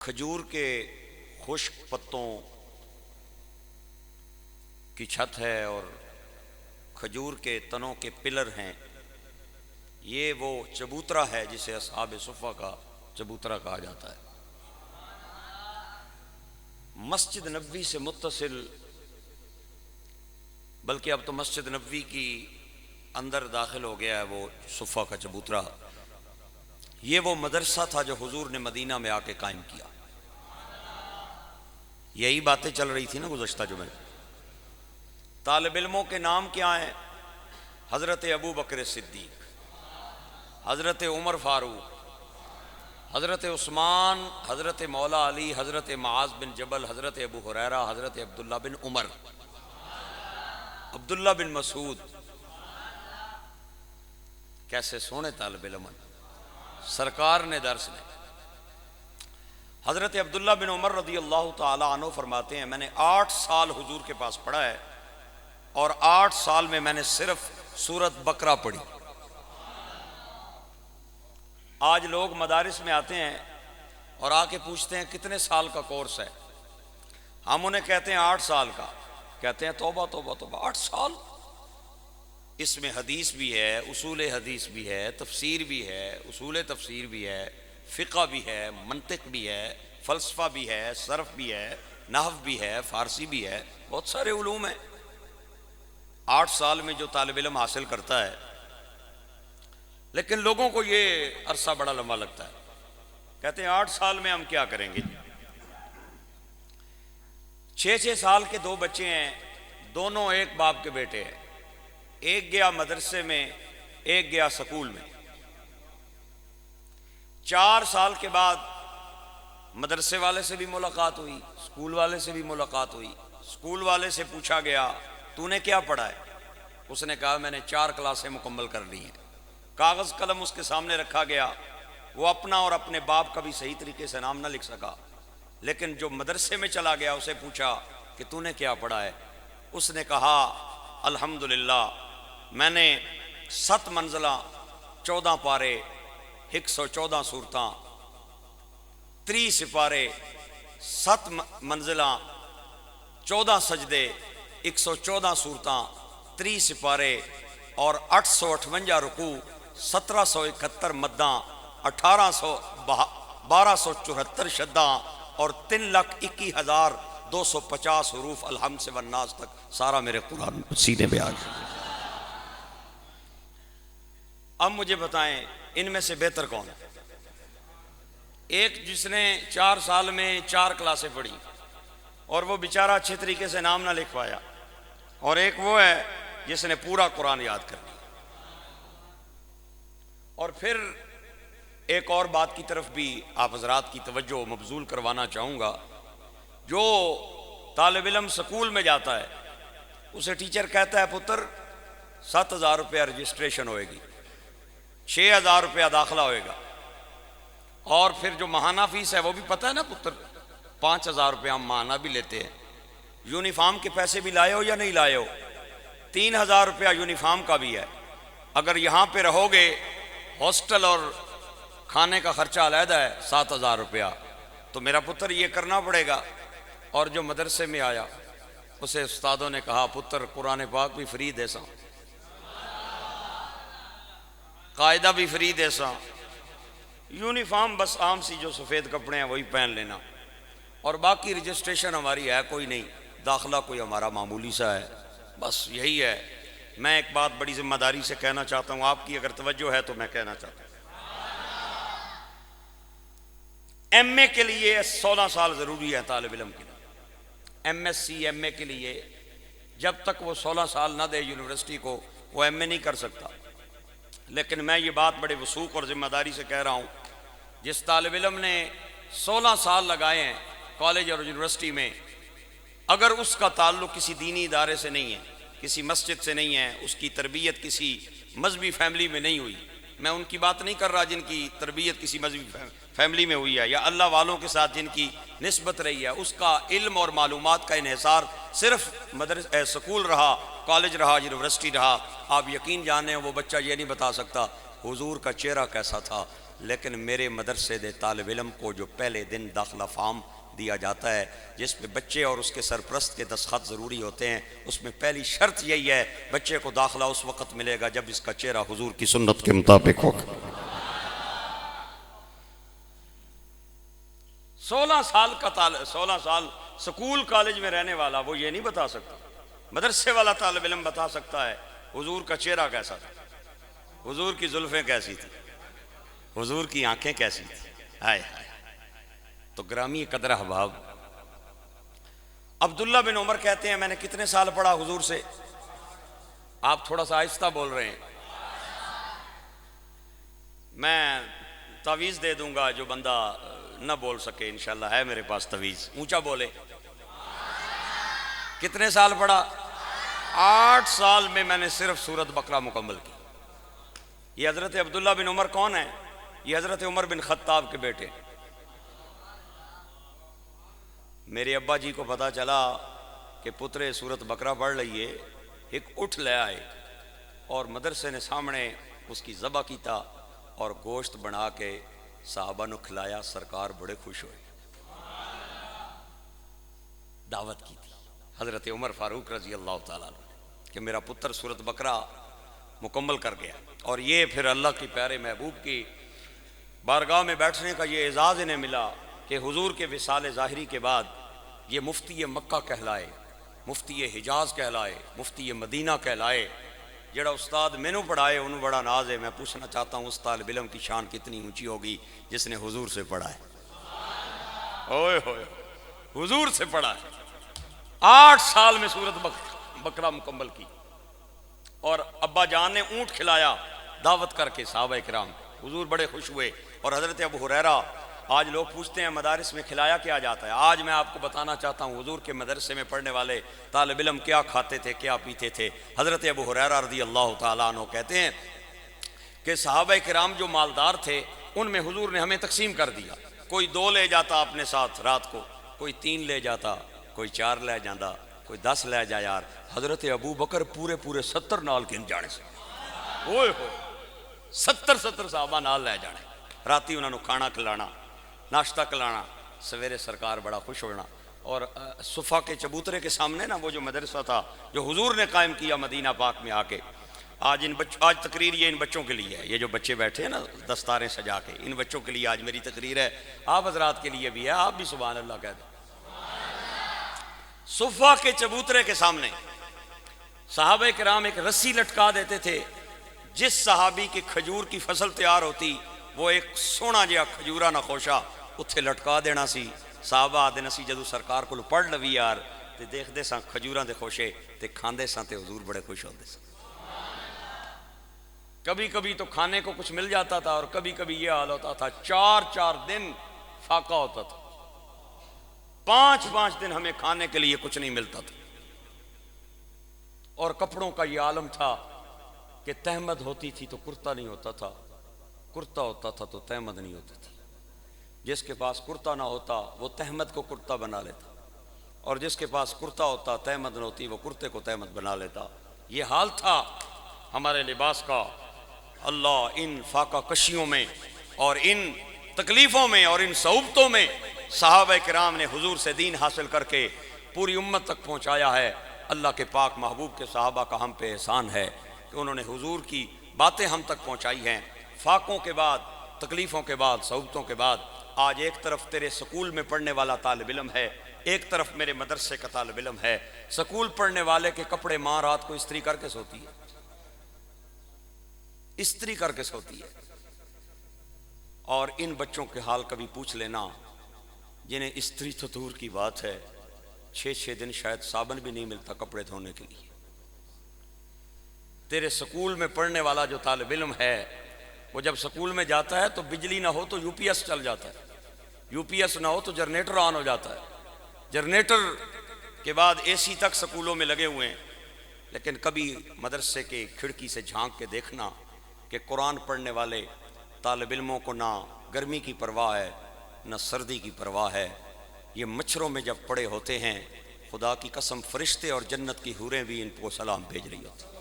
کھجور کے خشک پتوں کی چھت ہے اور کھجور کے تنوں کے پلر ہیں. یہ وہ چبوترا ہے جسے اصحاب صفہ کا چبوترا کہا جاتا ہے. مسجد نبوی سے متصل، بلکہ اب تو مسجد نبوی کی اندر داخل ہو گیا ہے وہ صفہ کا چبوترا. یہ وہ مدرسہ تھا جو حضور نے مدینہ میں آ کے قائم کیا. یہی باتیں چل رہی تھی نا گزشتہ جمعے. طالب علموں کے نام کیا ہیں؟ حضرت ابو بکر صدیق، حضرت عمر فاروق، حضرت عثمان، حضرت مولا علی، حضرت معاذ بن جبل، حضرت ابو ہریرہ، حضرت عبداللہ بن عمر، عبداللہ بن مسعود. کیسے سونے طالب علم، سرکار نے درس نے. حضرت عبداللہ بن عمر رضی اللہ تعالی عنہ فرماتے ہیں میں نے 8 سال حضور کے پاس پڑھا ہے اور 8 سال میں میں نے صرف سورۃ بقرہ پڑھی. آج لوگ مدارس میں آتے ہیں اور آ کے پوچھتے ہیں کتنے سال کا کورس ہے. ہم انہیں کہتے ہیں 8 سال کا. کہتے ہیں توبہ توبہ توبہ، 8 سال؟ اس میں حدیث بھی ہے، اصول حدیث بھی ہے، تفسیر بھی ہے، اصول تفسیر بھی ہے، فقہ بھی ہے، منطق بھی ہے، فلسفہ بھی ہے، صرف بھی ہے، نحو بھی ہے، فارسی بھی ہے، بہت سارے علوم ہیں. 8 سال میں جو طالب علم حاصل کرتا ہے، لیکن لوگوں کو یہ عرصہ بڑا لمبا لگتا ہے. کہتے ہیں 8 سال میں ہم کیا کریں گے. 6 سال کے 2 بچے ہیں، دونوں ایک باپ کے بیٹے ہیں. ایک گیا مدرسے میں، ایک گیا سکول میں. 4 سال کے بعد مدرسے والے سے بھی ملاقات ہوئی، سکول والے سے بھی ملاقات ہوئی. سکول والے سے پوچھا گیا تو نے کیا پڑھا ہے؟ اس نے کہا میں نے 4 کلاسیں مکمل کر لی ہیں. کاغذ قلم اس کے سامنے رکھا گیا. وہ اپنا اور اپنے باپ کا بھی صحیح طریقے سے نام نہ لکھ سکا، لیکن جو مدرسے میں چلا گیا اسے پوچھا کہ تو نے کیا پڑھا ہے؟ اس نے کہا الحمدللہ میں نے 7 منزلہ 14 پارے 114 صورتاں، 30 سپارے 7 منزلہ 14 سجدے 114 صورتاں، 30 سپارے اور 858 رکوع، 1771 مداں، 1274 شداں اور 3,21,250 حروف الحمد سے والناس تک سارا میرے قرآن سینے میں آ گیا. اب مجھے بتائیں ان میں سے بہتر کون ہے؟ ایک جس نے 4 سال میں 4 کلاسیں پڑھی اور وہ بیچارہ اچھے طریقے سے نام نہ لکھ پایا، اور ایک وہ ہے جس نے پورا قرآن یاد کر لیا. اور پھر ایک اور بات کی طرف بھی آپ حضرات کی توجہ مبذول کروانا چاہوں گا. جو طالب علم سکول میں جاتا ہے اسے ٹیچر کہتا ہے پتر 7,000 روپیہ رجسٹریشن ہوئے گی، 6,000 روپیہ داخلہ ہوئے گا، اور پھر جو ماہانہ فیس ہے وہ بھی پتہ ہے نا پتر 5,000 روپیہ ہم ماہانہ بھی لیتے ہیں. یونیفارم کے پیسے بھی لائے ہو یا نہیں لائے ہو؟ 3,000 روپیہ یونیفارم کا بھی ہے. اگر یہاں پہ رہو گے ہاسٹل اور کھانے کا خرچہ علیحدہ ہے 7,000 روپیہ، تو میرا پتر یہ کرنا پڑے گا. اور جو مدرسے میں آیا اسے استادوں نے کہا پتر قرآن پاک بھی فری دے سا، قاعدہ بھی فری دے سا، یونیفارم بس عام سی جو سفید کپڑے ہیں وہی پہن لینا، اور باقی رجسٹریشن ہماری ہے کوئی نہیں، داخلہ کوئی ہمارا معمولی سا ہے، بس یہی ہے. میں ایک بات بڑی ذمہ داری سے کہنا چاہتا ہوں، آپ کی اگر توجہ ہے تو میں کہنا چاہتا ہوں. ایم اے کے لیے 16 سال ضروری ہے طالب علم کے لیے. ایم ایس سی ایم اے کے لیے جب تک وہ 16 سال نہ دے یونیورسٹی کو وہ ایم اے نہیں کر سکتا. لیکن میں یہ بات بڑے وثوق اور ذمہ داری سے کہہ رہا ہوں، جس طالب علم نے 16 سال لگائے ہیں کالج اور یونیورسٹی میں، اگر اس کا تعلق کسی دینی ادارے سے نہیں ہے، کسی مسجد سے نہیں ہے، اس کی تربیت کسی مذہبی فیملی میں نہیں ہوئی، میں ان کی بات نہیں کر رہا جن کی تربیت کسی مذہبی فیملی میں ہوئی ہے یا اللہ والوں کے ساتھ جن کی نسبت رہی ہے، اس کا علم اور معلومات کا انحصار صرف سکول رہا، کالج رہا، یونیورسٹی رہا، آپ یقین جانیں وہ بچہ یہ نہیں بتا سکتا حضور کا چہرہ کیسا تھا، لیکن میرے مدرسے دے طالب علم کو جو پہلے دن داخلہ فارم دیا جاتا ہے جس پہ بچے اور اس کے سرپرست کے دستخط ضروری ہوتے ہیں، اس میں پہلی شرط یہی ہے بچے کو داخلہ اس وقت ملے گا جب اس کا چہرہ حضور کی سنت کے مطابق ہوگا۔ 16 سال کا 16 سال سکول کالج میں رہنے والا وہ یہ نہیں بتا سکتا، مدرسے والا طالب علم بتا سکتا ہے حضور کا چہرہ کیسا تھا، حضور کی زلفیں کیسی تھی، حضور کی آنکھیں کیسی تھی۔ ہائے ہائے۔ تو گرامی قدر احباب، عبداللہ بن عمر کہتے ہیں میں نے کتنے سال پڑھا حضور سے؟ آپ تھوڑا سا آہستہ بول رہے ہیں، میں تعویذ دے دوں گا جو بندہ نہ بول سکے، انشاءاللہ ہے میرے پاس تعویذ، اونچا بولے۔ کتنے سال پڑھا؟ 8 سال میں نے صرف سورۃ بقرہ مکمل کی۔ یہ حضرت عبداللہ بن عمر کون ہے؟ یہ حضرت عمر بن خطاب کے بیٹے۔ میرے ابا جی کو پتا چلا کہ پترے سورۃ بقرہ پڑھ لئیے، ایک اٹھ لے آئے اور مدرسے نے سامنے اس کی ذبح کیتا اور گوشت بنا کے صحابہ نو کھلایا، سرکار بڑے خوش ہوئے، دعوت کی تھی حضرت عمر فاروق رضی اللہ تعالیٰ عنہ کہ میرا پتر سورۃ بقرہ مکمل کر گیا۔ اور یہ پھر اللہ کی پیارے محبوب کی بارگاہ میں بیٹھنے کا یہ اعزاز انہیں ملا کہ حضور کے وصال ظاہری کے بعد یہ مفتی مکہ کہلائے، مفتی حجاز کہلائے، مفتی مدینہ کہلائے۔ جڑا استاد میں نے پڑھائے انہوں بڑا ناز ہے۔ میں پوچھنا چاہتا ہوں اس طالب علم کی شان کتنی اونچی ہوگی جس نے حضور سے پڑھا ہے؟ اوئے ہوئے، حضور سے پڑھا ہے۔ 8 سال میں سورۃ بقرہ مکمل کی اور ابا جان نے اونٹ کھلایا دعوت کر کے صحابہ کرام، حضور بڑے خوش ہوئے۔ اور حضرت ابو ہریرہ، آج لوگ پوچھتے ہیں مدارس میں کھلایا کیا جاتا ہے، آج میں آپ کو بتانا چاہتا ہوں حضور کے مدرسے میں پڑھنے والے طالب علم کیا کھاتے تھے، کیا پیتے تھے۔ حضرت ابو ہریرہ رضی اللہ تعالیٰ عنہ کہتے ہیں کہ صحابہ کرام جو مالدار تھے ان میں حضور نے ہمیں تقسیم کر دیا، کوئی 2 لے جاتا اپنے ساتھ رات کو، کوئی 3 لے جاتا، کوئی 4 لے جاتا، کوئی 10 لے جا یار۔ حضرت ابو بکر پورے 70 نال گن جانے سے، اوئے ہوئے 70 صحابہ نال لے جانے، راتی انہوں نے کھانا کھلانا، ناشتہ کھلانا، سویرے سرکار بڑا خوش ہونا۔ اور صفا کے چبوترے کے سامنے نا وہ جو مدرسہ تھا جو حضور نے قائم کیا مدینہ پاک میں آ کے، آج تقریر یہ ان بچوں کے لیے ہے، یہ جو بچے بیٹھے ہیں نا دستاریں سجا کے، ان بچوں کے لیے آج میری تقریر ہے، آپ حضرات کے لیے بھی ہے، آپ بھی سبحان اللہ کہہ دیں۔ صفا کے چبوترے کے سامنے صحابہ کرام ایک رسی لٹکا دیتے تھے، جس صحابی کی کھجور کی فصل تیار ہوتی وہ ایک سونا جہا کھجورا نہ خوشا اتھے لٹکا دینا سی۔ صحابہ آدھے نسی جدو سرکار کو پڑھ لوی یار تے دیکھ دے ساں کھجوراں دے خوشے تے کھاندے ساں تے حضور بڑے خوش ہوندے ساں۔ کبھی کبھی تو کھانے کو کچھ مل جاتا تھا اور کبھی کبھی یہ حال ہوتا تھا 4 دن فاقہ ہوتا تھا، 5 دن ہمیں کھانے کے لیے کچھ نہیں ملتا تھا۔ اور کپڑوں کا یہ عالم تھا کہ تہمد ہوتی تھی تو کرتا نہیں ہوتا تھا، کرتا ہوتا تھا تو تہمد نہیں ہوتی تھی۔ جس کے پاس کرتا نہ ہوتا وہ تہمد کو کرتا بنا لیتا، اور جس کے پاس کرتا ہوتا تہمد نہ ہوتی وہ کرتے کو تہمد بنا لیتا۔ یہ حال تھا ہمارے لباس کا۔ اللہ ان فاقہ کشیوں میں اور ان تکلیفوں میں اور ان صعوبتوں میں صحابہ کرام نے حضور سے دین حاصل کر کے پوری امت تک پہنچایا ہے۔ اللہ کے پاک محبوب کے صحابہ کا ہم پہ احسان ہے کہ انہوں نے حضور کی باتیں ہم تک پہنچائی ہیں۔ فاقوں کے بعد، تکلیفوں کے بعد، صعوبتوں کے بعد آج ایک طرف تیرے سکول میں پڑھنے والا طالب علم ہے، ایک طرف میرے مدرسے کا طالب علم ہے۔ سکول پڑھنے والے کے کپڑے ماں رات کو استری کر کے سوتی ہے، استری کر کے سوتی ہے۔ اور ان بچوں کے حال کبھی پوچھ لینا جنہیں استری تو دور کی بات ہے، 6 دن شاید صابن بھی نہیں ملتا کپڑے دھونے کے لیے۔ تیرے سکول میں پڑھنے والا جو طالب علم ہے وہ جب سکول میں جاتا ہے تو بجلی نہ ہو تو یو پی ایس چل جاتا ہے، یو پی ایس نہ ہو تو جنریٹر آن ہو جاتا ہے، جنریٹر کے بعد اے سی تک سکولوں میں لگے ہوئے ہیں۔ لیکن کبھی مدرسے کے کھڑکی سے جھانک کے دیکھنا کہ قرآن پڑھنے والے طالب علموں کو نہ گرمی کی پرواہ ہے نہ سردی کی پرواہ ہے۔ یہ مچھروں میں جب پڑے ہوتے ہیں خدا کی قسم فرشتے اور جنت کی حوریں بھی ان کو سلام بھیج رہی ہوتی ہیں۔